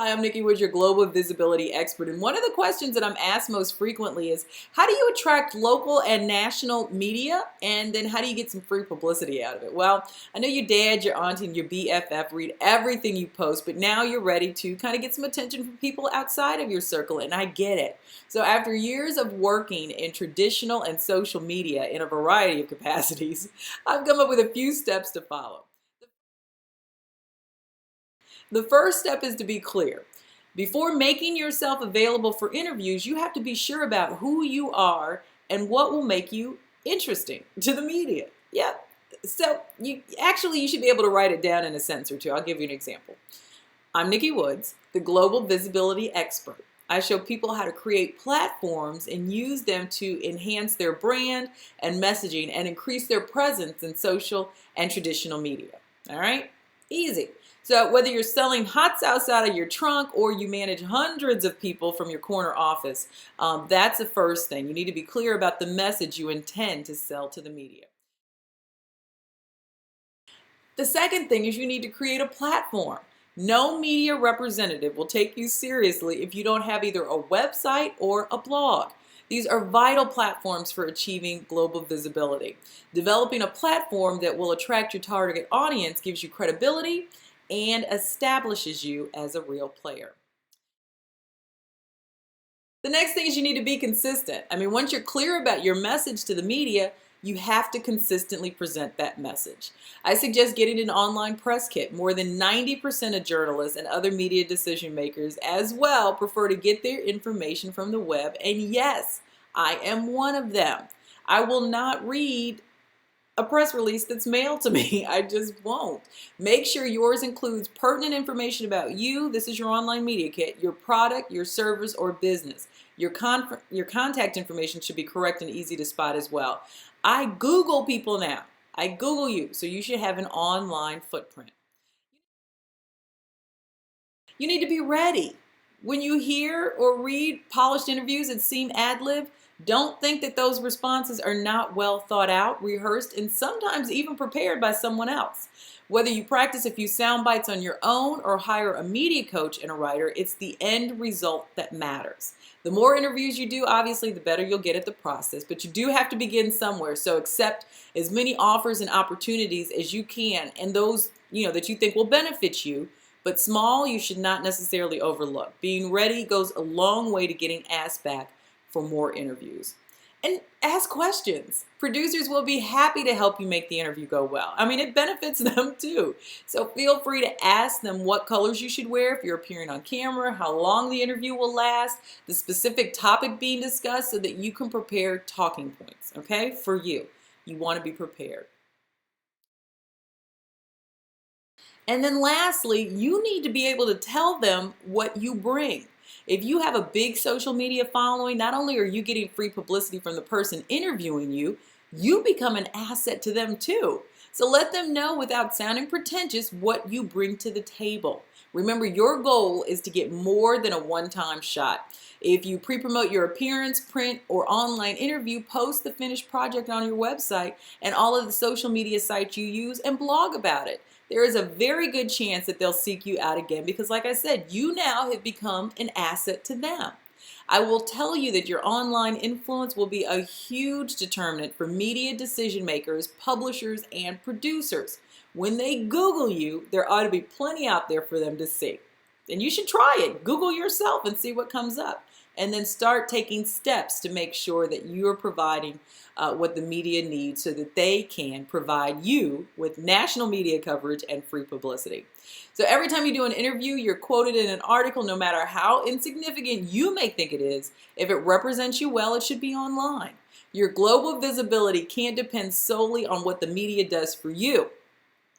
Hi, I'm Nikki Woods, your global visibility expert. And one of the questions that I'm asked most frequently is, how do you attract local and national media? And then how do you get some free publicity out of it? Well, I know your dad, your auntie, and your BFF read everything you post, but now you're ready to kind of get some attention from people outside of your circle, and I get it. So after years of working in traditional and social media in a variety of capacities, I've come up with a few steps to follow. The first step is to be clear. Before making yourself available for interviews, you have to be sure about who you are and what will make you interesting to the media. Yep. So you should be able to write it down in a sentence or two. I'll give you an example. I'm Nikki Woods, the global visibility expert. I show people how to create platforms and use them to enhance their brand and messaging and increase their presence in social and traditional media. All right? Easy. So whether you're selling hot sauce out of your trunk or you manage hundreds of people from your corner office, that's the first thing. You need to be clear about the message you intend to sell to the media. The second thing is you need to create a platform. No media representative will take you seriously if you don't have either a website or a blog. These are vital platforms for achieving global visibility. Developing a platform that will attract your target audience gives you credibility and establishes you as a real player. The next thing is you need to be consistent. Once you're clear about your message to the media, you have to consistently present that message. I suggest getting an online press kit. More than 90% of journalists and other media decision makers as well prefer to get their information from the web, and yes, I am one of them. I will not read a press release that's mailed to me. I just won't. Make sure yours includes pertinent information about you. This is your online media kit, your product, your service, or business. Your contact information should be correct and easy to spot as well. I Google people now. I Google you, so you should have an online footprint. You need to be ready. When you hear or read polished interviews that seem ad-lib, don't think that those responses are not well thought out, rehearsed, and sometimes even prepared by someone else. Whether you practice a few sound bites on your own or hire a media coach and a writer, it's the end result that matters. The more interviews you do, obviously, the better you'll get at the process, but you do have to begin somewhere. So accept as many offers and opportunities as you can, and those that you think will benefit you. But small, you should not necessarily overlook. Being ready goes a long way to getting asked back for more interviews. And ask questions. Producers will be happy to help you make the interview go well. It benefits them too. So feel free to ask them what colors you should wear if you're appearing on camera, how long the interview will last, the specific topic being discussed so that you can prepare talking points, okay, for you. You want to be prepared. And then lastly, you need to be able to tell them what you bring. If you have a big social media following, not only are you getting free publicity from the person interviewing you, you become an asset to them too. So let them know without sounding pretentious what you bring to the table. Remember, your goal is to get more than a one-time shot. If you pre-promote your appearance, print, or online interview, post the finished project on your website and all of the social media sites you use and blog about it. There is a very good chance that they'll seek you out again because, like I said, you now have become an asset to them. I will tell you that your online influence will be a huge determinant for media decision makers, publishers, and producers. When they Google you, there ought to be plenty out there for them to see. And you should try it. Google yourself and see what comes up. And then start taking steps to make sure that you're providing what the media needs so that they can provide you with national media coverage and free publicity. So every time you do an interview, you're quoted in an article, no matter how insignificant you may think it is. If it represents you well, it should be online. Your global visibility can't depend solely on what the media does for you.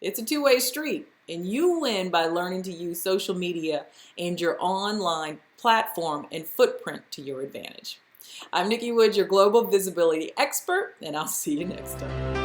It's a two-way street, and you win by learning to use social media and your online platform and footprint to your advantage. I'm Nikki Woods, your global visibility expert, and I'll see you next time.